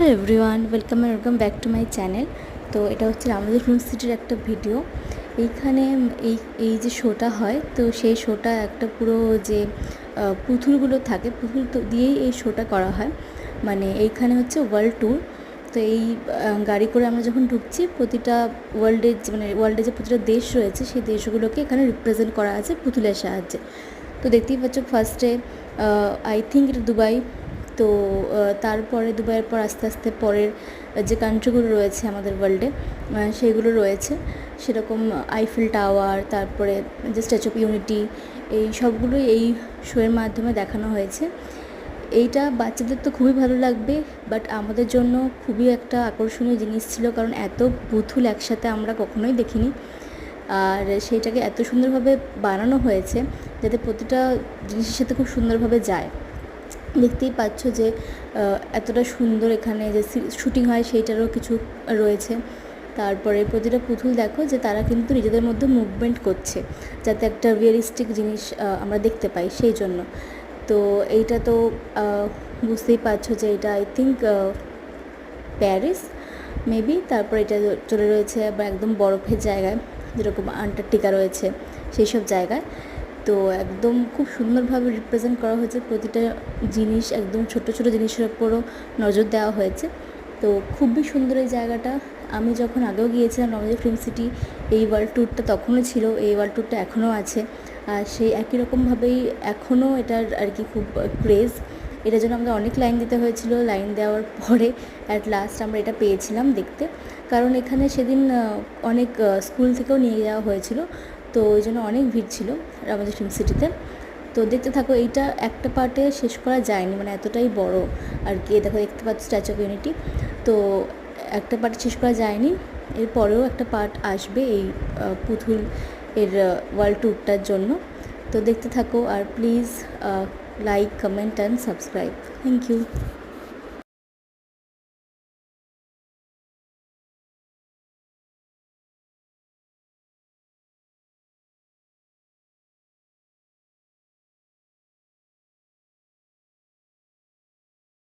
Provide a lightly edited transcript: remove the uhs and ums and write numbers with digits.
Hello everyone, welcome back to my channel. তো এটা হচ্ছে আমাদের ফিল্ম সিটির একটা ভিডিও। এইখানে এই এই যে শোটা হয়, তো সেই শোটা একটা পুরো যে পুতুলগুলো থাকে, পুতুল তো দিয়েই এই শোটা করা হয়। মানে এইখানে হচ্ছে ওয়ার্ল্ড ট্যুর। তো এই গাড়ি করে আমরা যখন ঢুকছি, প্রতিটা ওয়ার্ল্ডে যে প্রতিটা দেশ রয়েছে, সেই দেশগুলোকে এখানে রিপ্রেজেন্ট করা আছে পুতুলের সাহায্যে। তো দেখতেই পাচ্ছ, ফার্স্টে আই থিঙ্ক এটা দুবাই। তো তারপরে দুবাইয়ের পর আস্তে আস্তে পরের যে কান্ট্রিগুলো রয়েছে আমাদের ওয়ার্ল্ডে, সেগুলো রয়েছে। সেরকম আইফেল টাওয়ার, তারপরে যে স্ট্যাচু অফ ইউনিটি, এই সবগুলোই এই শোয়ের মাধ্যমে দেখানো হয়েছে। এইটা বাচ্চাদের তো খুবই ভালো লাগবে, বাট আমাদের জন্য খুবই একটা আকর্ষণীয় জিনিস ছিল, কারণ এত পুতুল একসাথে আমরা কখনোই দেখিনি। আর সেইটাকে এত সুন্দরভাবে বানানো হয়েছে যাতে প্রতিটা জিনিসের সাথে খুব সুন্দরভাবে যায়। দেখতেই পাচ্ছ যে এতটা সুন্দর এখানে যে শুটিং হয় সেইটারও কিছু রয়েছে। তারপরে প্রতিটা পুতুল দেখো যে তারা কিন্তু নিজেদের মধ্যে মুভমেন্ট করছে, যাতে একটা রিয়েলিস্টিক জিনিস আমরা দেখতে পাই, সেই জন্য। তো এইটা তো বুঝতেই পারছো যে এটা আই থিঙ্ক প্যারিস মেবি। তারপর এটা চলে রয়েছে আবার একদম বরফের জায়গায়, যেরকম আন্টার্কটিকা রয়েছে, সেই সব জায়গায়। তো একদম খুব সুন্দরভাবে রিপ্রেজেন্ট করা হয়েছে প্রতিটা জিনিস, একদম ছোট ছোট জিনিসের ওপরও নজর দেওয়া হয়েছে। তো খুবই সুন্দর এই জায়গাটা। আমি যখন আগেও গিয়েছিলাম আমাদের ফিল্ম সিটি, এই ওয়ার্ল্ড ট্যুরটা তখনও ছিল, এই ওয়ার্ল্ড ট্যুরটা এখনও আছে। আর সেই একই রকমভাবেই এখনও এটার আর কি খুব ক্রেজ। এটার জন্য আমাদের অনেক লাইন দিতে হয়েছিল, লাইন দেওয়ার পরে অ্যাট লাস্ট আমরা এটা পেয়েছিলাম দেখতে। কারণ এখানে সেদিন অনেক স্কুল থেকেও নিয়ে যাওয়া হয়েছিল, তো ওই জন্য অনেক ভিড় ছিল আমাদের ফিল্ম সিটিতে। তো দেখতে থাকো, এইটা একটা পার্টে শেষ করা যায়নি, মানে এতটাই বড় আর কি। দেখো, দেখতে পাচ্ছ স্ট্যাচু অফ ইউনিটি। তো একটা পার্ট শেষ করা যায়নি, এরপরেও একটা পার্ট আসবে এই পুতুল এর ওয়ার্ল্ড ট্যুরটার জন্য। তো দেখতে থাকো, আর please like, comment and subscribe. Thank you.